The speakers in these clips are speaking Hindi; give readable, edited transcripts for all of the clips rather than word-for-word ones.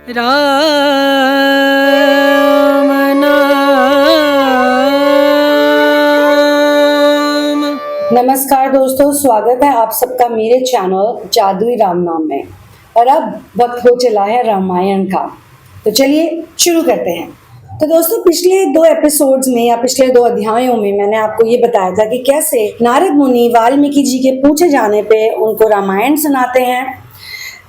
राम नाम। नमस्कार दोस्तों, स्वागत है आप सबका मेरे चैनल जादुई राम नाम में। और अब वक्त हो चला है रामायण का, तो चलिए शुरू करते हैं। तो दोस्तों, पिछले 2 एपिसोड्स में या पिछले 2 अध्यायों में मैंने आपको ये बताया था कि कैसे नारद मुनि वाल्मीकि जी के पूछे जाने पे उनको रामायण सुनाते हैं,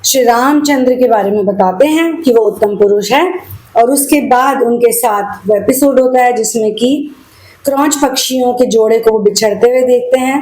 श्री रामचंद्र के बारे में बताते हैं कि वो उत्तम पुरुष है, और उसके बाद उनके साथ वो एपिसोड होता है जिसमें कि क्रौंच पक्षियों के जोड़े को वो बिछड़ते हुए देखते हैं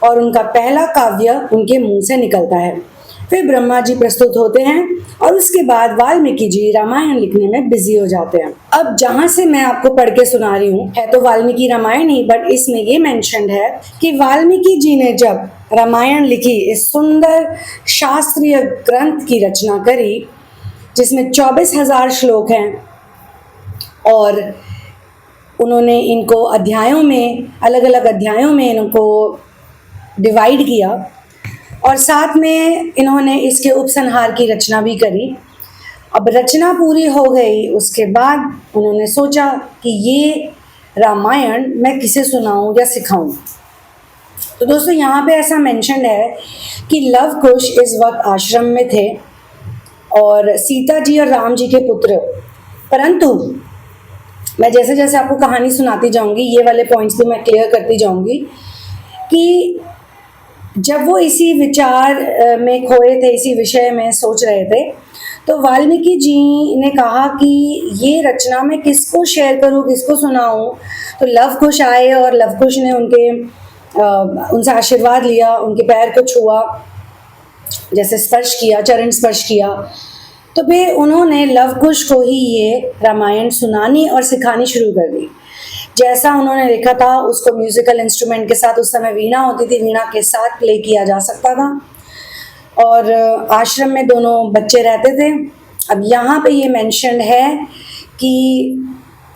और उनका पहला काव्य उनके मुंह से निकलता है। फिर ब्रह्मा जी प्रस्तुत होते हैं और उसके बाद वाल्मीकि जी रामायण लिखने में बिजी हो जाते हैं। अब जहां से मैं आपको पढ़ के सुना रही हूँ है तो वाल्मीकि रामायण ही, बट इसमें ये मेंशन्ड है कि वाल्मीकि जी ने जब रामायण लिखी, इस सुंदर शास्त्रीय ग्रंथ की रचना करी जिसमें 24,000 श्लोक हैं, और उन्होंने इनको अध्यायों में, अलग अलग अध्यायों में इनको डिवाइड किया, और साथ में इन्होंने इसके उपसंहार की रचना भी करी। अब रचना पूरी हो गई, उसके बाद उन्होंने सोचा कि ये रामायण मैं किसे सुनाऊं या सिखाऊं। तो दोस्तों, यहाँ पे ऐसा मेंशन है कि लव कुश इस वक्त आश्रम में थे और सीता जी और राम जी के पुत्र। परंतु मैं जैसे जैसे आपको कहानी सुनाती जाऊंगी, ये वाले पॉइंट्स भी मैं क्लियर करती जाऊंगी कि जब वो इसी विचार में खोए थे, इसी विषय में सोच रहे थे, तो वाल्मीकि जी ने कहा कि ये रचना मैं किसको शेयर करूं, किसको सुनाऊं। तो लव कुश आए और लव कुश ने उनसे आशीर्वाद लिया, उनके पैर को छुआ, जैसे स्पर्श किया, चरण स्पर्श किया। तो फिर उन्होंने लव कुश को ही ये रामायण सुनानी और सिखानी शुरू कर दी। जैसा उन्होंने लिखा था उसको म्यूजिकल इंस्ट्रूमेंट के साथ, उस समय वीणा होती थी, वीणा के साथ प्ले किया जा सकता था, और आश्रम में दोनों बच्चे रहते थे। अब यहाँ पे ये मेंशन है कि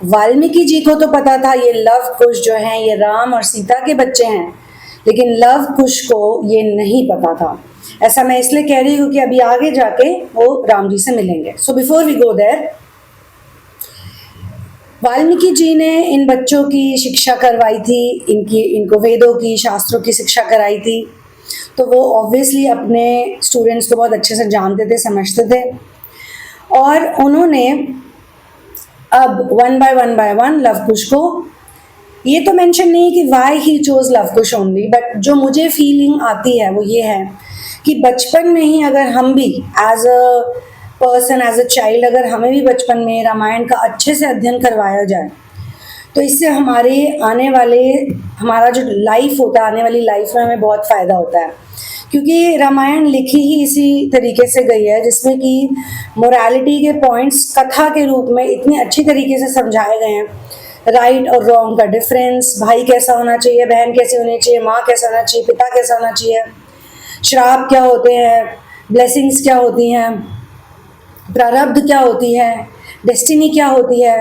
वाल्मीकि जी को तो पता था ये लव कुश जो हैं ये राम और सीता के बच्चे हैं, लेकिन लव कुश को ये नहीं पता था। ऐसा मैं इसलिए कह रही हूँ कि अभी आगे जाके वो राम जी से मिलेंगे। So before we go there, Valmiki ji ने इन बच्चों की शिक्षा करवाई थी, इनको वेदों की, शास्त्रों की शिक्षा कराई थी। तो वो ऑब्वियसली अपने स्टूडेंट्स को बहुत अच्छे से जानते थे, समझते थे, और उन्होंने अब वन बाय वन लव कुश को, ये तो मेंशन नहीं कि why he chose love Kush only, but जो मुझे फीलिंग आती है वो ये है कि बचपन में ही अगर हम भी as a person, as a child, अगर हमें भी बचपन में रामायण का अच्छे से अध्ययन करवाया जाए तो इससे हमारा जो लाइफ होता है, आने वाली लाइफ में हमें बहुत फ़ायदा होता है। क्योंकि रामायण लिखी ही इसी तरीके से गई है जिसमें कि मोरालिटी के पॉइंट्स कथा के रूप में इतनी अच्छी तरीके से समझाए गए हैं। राइट और रॉन्ग का डिफरेंस, भाई कैसा होना चाहिए, बहन कैसे होनी चाहिए, माँ कैसा होना चाहिए, पिता कैसा होना चाहिए, श्राप क्या होते हैं, ब्लेसिंग्स क्या होती हैं, प्रारब्ध क्या होती है, डेस्टिनी क्या होती है।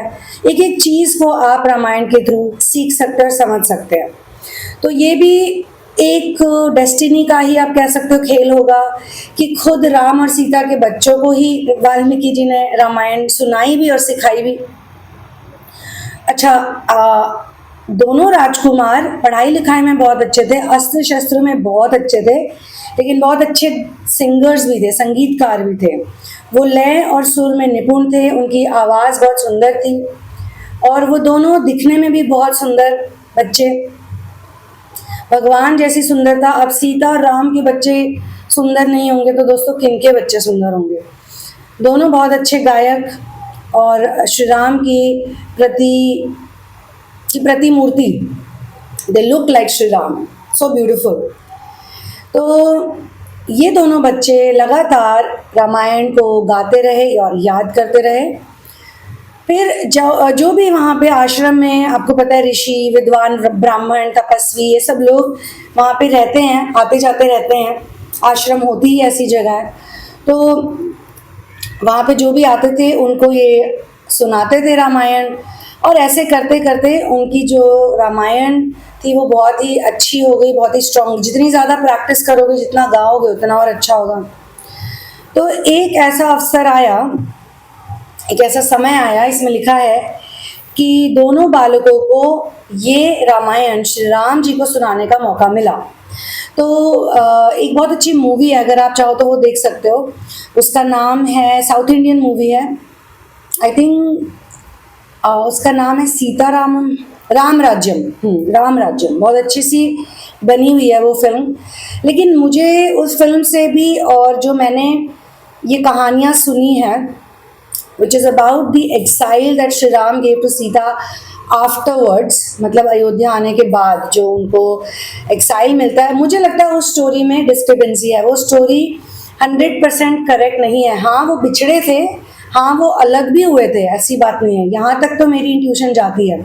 एक एक चीज़ को आप रामायण के थ्रू सीख सकते और समझ सकते हैं। तो ये भी एक डेस्टिनी का ही आप कह सकते हो खेल होगा कि खुद राम और सीता के बच्चों को ही वाल्मीकि जी ने रामायण सुनाई भी और सिखाई भी। अच्छा, दोनों राजकुमार पढ़ाई लिखाई में बहुत अच्छे थे, अस्त्र शस्त्र में बहुत अच्छे थे, लेकिन बहुत अच्छे सिंगर्स भी थे, संगीतकार भी थे। वो लय और सुर में निपुण थे, उनकी आवाज़ बहुत सुंदर थी, और वो दोनों दिखने में भी बहुत सुंदर बच्चे, भगवान जैसी सुंदरता। अब सीता और राम के बच्चे सुंदर नहीं होंगे तो दोस्तों किनके बच्चे सुंदर होंगे। दोनों बहुत अच्छे गायक, और श्री राम की प्रतिमूर्ति, they look like Shri Ram, so beautiful. तो ये दोनों बच्चे लगातार रामायण को गाते रहे और याद करते रहे। फिर जो भी वहाँ पे आश्रम में, आपको पता है, ऋषि, विद्वान, ब्राह्मण, तपस्वी, ये सब लोग वहाँ पे रहते हैं, आते जाते रहते हैं, आश्रम होती ही ऐसी जगह है। तो वहाँ पे जो भी आते थे उनको ये सुनाते थे रामायण, और ऐसे करते करते उनकी जो रामायण थी वो बहुत ही अच्छी हो गई, बहुत ही स्ट्रॉन्ग। जितनी ज़्यादा प्रैक्टिस करोगे, जितना गाओगे, उतना और अच्छा होगा। तो एक ऐसा अवसर आया एक ऐसा समय आया, इसमें लिखा है कि दोनों बालकों को ये रामायण श्री राम जी को सुनाने का मौका मिला। तो एक बहुत अच्छी मूवी है, अगर आप चाहो तो वो देख सकते हो। उसका नाम है, साउथ इंडियन मूवी है, आई थिंक उसका नाम है सीतारामम, राम राज्यम, राम राज्यम। बहुत अच्छी सी बनी हुई है वो फिल्म। लेकिन मुझे उस फिल्म से भी, और जो मैंने ये कहानियाँ सुनी है, which is about the exile that Shri Ram gave to Sita afterwards, मतलब अयोध्या आने के बाद जो उनको एक्साइल मिलता है, मुझे लगता है उस स्टोरी में डिस्क्रिपेंसी है। वो स्टोरी 100% करेक्ट नहीं है। हाँ वो बिछड़े थे, हाँ वो अलग भी हुए थे, ऐसी बात नहीं है, यहाँ तक तो मेरी इंट्यूशन जाती है।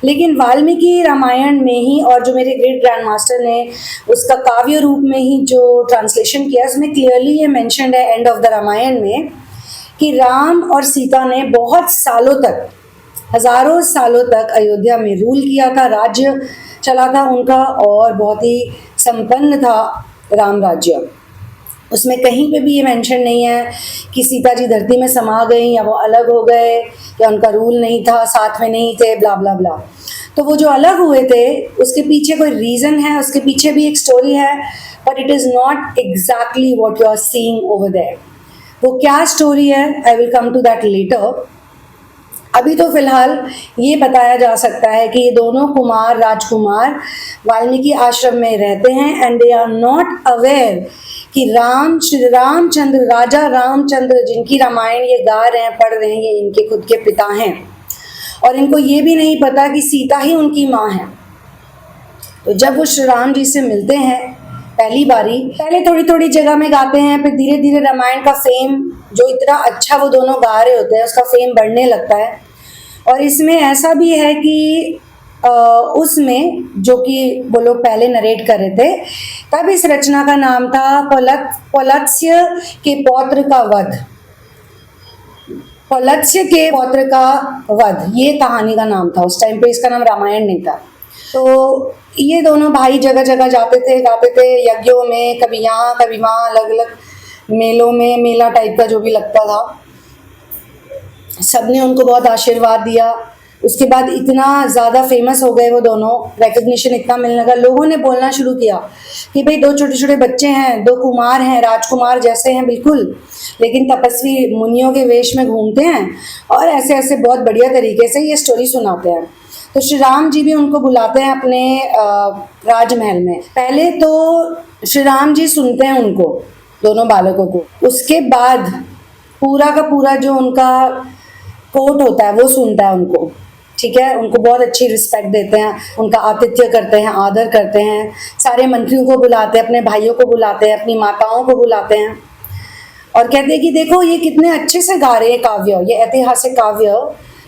लेकिन वाल्मीकि रामायण में ही, और जो मेरे ग्रेट ग्रैंड मास्टर ने उसका काव्य रूप में ही जो ट्रांसलेशन किया, उसमें क्लियरली ये मैंशनड है एंड ऑफ द रामायण में कि राम और सीता ने बहुत सालों तक, हजारों सालों तक अयोध्या में रूल किया था, राज्य चला था उनका, और बहुत ही संपन्न था राम राज्य। उसमें कहीं पे भी ये मेंशन नहीं है कि सीता जी धरती में समा गई या वो अलग हो गए या उनका रूल नहीं था, साथ में नहीं थे, ब्ला ब्ला ब्ला। तो वो जो अलग हुए थे उसके पीछे कोई रीज़न है, उसके पीछे भी एक स्टोरी है, but it is not exactly what you are seeing over there. वो क्या स्टोरी है, I will come to that later. अभी तो फिलहाल ये बताया जा सकता है कि ये दोनों कुमार, राजकुमार वाल्मीकि आश्रम में रहते हैं, and they are not aware कि श्री रामचंद्र, राजा रामचंद्र जिनकी रामायण ये गा रहे हैं, पढ़ रहे हैं, ये इनके खुद के पिता हैं। और इनको ये भी नहीं पता कि सीता ही उनकी माँ है। तो जब वो श्री राम जी से मिलते हैं पहली बारी, पहले थोड़ी थोड़ी जगह में गाते हैं, फिर धीरे धीरे रामायण का फेम, जो इतना अच्छा वो दोनों गा रहे होते हैं, उसका फेम बढ़ने लगता है। और इसमें ऐसा भी है कि उसमें जो कि वो लोग पहले नरेट कर रहे थे, तब इस रचना का नाम था पौलत्स्य के पौत्र का वध। पौलत्स्य के पौत्र का वध, ये कहानी का नाम था। उस टाइम पे इसका नाम रामायण नहीं था। तो ये दोनों भाई जगह जगह जाते थे, गाते थे, यज्ञों में, कभी यहाँ कभी वहाँ, अलग अलग मेलों में, मेला टाइप का जो भी लगता था, सबने उनको बहुत आशीर्वाद दिया। उसके बाद इतना ज़्यादा फेमस हो गए वो दोनों, रिकग्निशन इतना मिलने लगा, लोगों ने बोलना शुरू किया कि भाई दो छोटे छोटे बच्चे हैं, दो कुमार हैं, राजकुमार जैसे हैं बिल्कुल, लेकिन तपस्वी मुनियों के वेश में घूमते हैं और ऐसे ऐसे बहुत बढ़िया तरीके से ये स्टोरी सुनाते हैं। तो श्री राम जी भी उनको बुलाते हैं अपने राजमहल में। पहले तो श्री राम जी सुनते हैं उनको, दोनों बालकों को। उसके बाद पूरा का पूरा जो उनका कोर्ट होता है वो सुनता है उनको, ठीक है। उनको बहुत अच्छी रिस्पेक्ट देते हैं, उनका आतिथ्य करते हैं, आदर करते हैं, सारे मंत्रियों को बुलाते हैं, अपने भाइयों को बुलाते हैं, अपनी माताओं को बुलाते हैं, और कहते हैं कि देखो ये कितने अच्छे से गा रहे हैं काव्य, ये ऐतिहासिक काव्य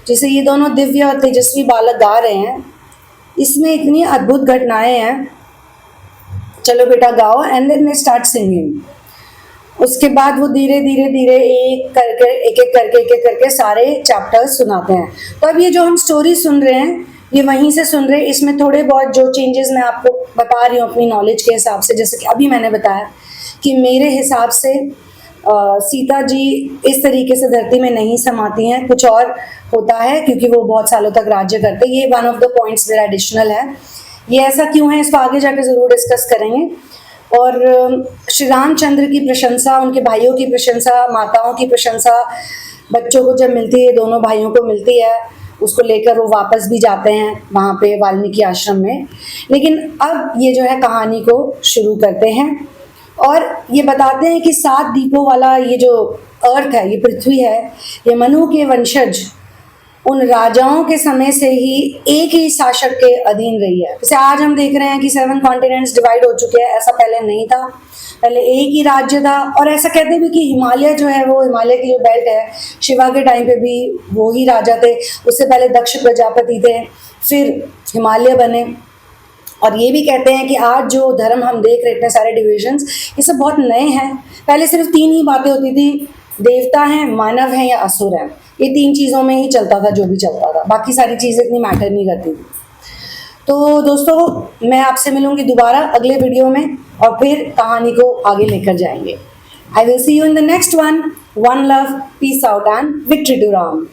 जिसे ये दोनों दिव्य और तेजस्वी बालक गा रहे हैं, इसमें इतनी अद्भुत घटनाएं हैं, चलो बेटा गाओ। And then they start singing. उसके बाद वो धीरे धीरे धीरे एक एक करके सारे चैप्टर्स सुनाते हैं। तो अब ये जो हम स्टोरी सुन रहे हैं ये वहीं से सुन रहे हैं। इसमें थोड़े बहुत जो चेंजेस मैं आपको बता रही हूँ अपनी नॉलेज के हिसाब से, जैसे कि अभी मैंने बताया कि मेरे हिसाब से सीता जी इस तरीके से धरती में नहीं समाती हैं, कुछ और होता है, क्योंकि वो बहुत सालों तक राज्य करते हैं। ये वन ऑफ द पॉइंट्स मेरा एडिशनल है। ये ऐसा क्यों है इसको आगे जाके ज़रूर डिस्कस करेंगे। और श्री रामचंद्र की प्रशंसा, उनके भाइयों की प्रशंसा, माताओं की प्रशंसा बच्चों को जब मिलती है, दोनों भाइयों को मिलती है, उसको लेकर वो वापस भी जाते हैं वहाँ पे वाल्मीकि आश्रम में। लेकिन अब ये जो है कहानी को शुरू करते हैं और ये बताते हैं कि 7 दीपों वाला ये जो अर्थ है, ये पृथ्वी है, ये मनु के वंशज उन राजाओं के समय से ही एक ही शासक के अधीन रही है। जैसे आज हम देख रहे हैं कि 7 कॉन्टिनेंट्स डिवाइड हो चुके हैं, ऐसा पहले नहीं था। पहले एक ही राज्य था। और ऐसा कहते भी कि हिमालय जो है, वो हिमालय की जो बेल्ट है, शिवा के टाइम पे भी वो ही राजा थे। उससे पहले दक्ष प्रजापति थे, फिर हिमालय बने। और ये भी कहते हैं कि आज जो धर्म हम देख रहे हैं, इतने सारे डिविजन्स, ये सब बहुत नए हैं। पहले सिर्फ 3 ही बातें होती थी, देवता हैं, मानव हैं या असुर हैं। ये 3 चीज़ों में ही चलता था जो भी चलता था, बाकी सारी चीज़ें इतनी मैटर नहीं करती थी। तो दोस्तों मैं आपसे मिलूंगी दोबारा अगले वीडियो में और फिर कहानी को आगे लेकर जाएंगे। I will see you in the next one. One love, peace out, and victory to Ram.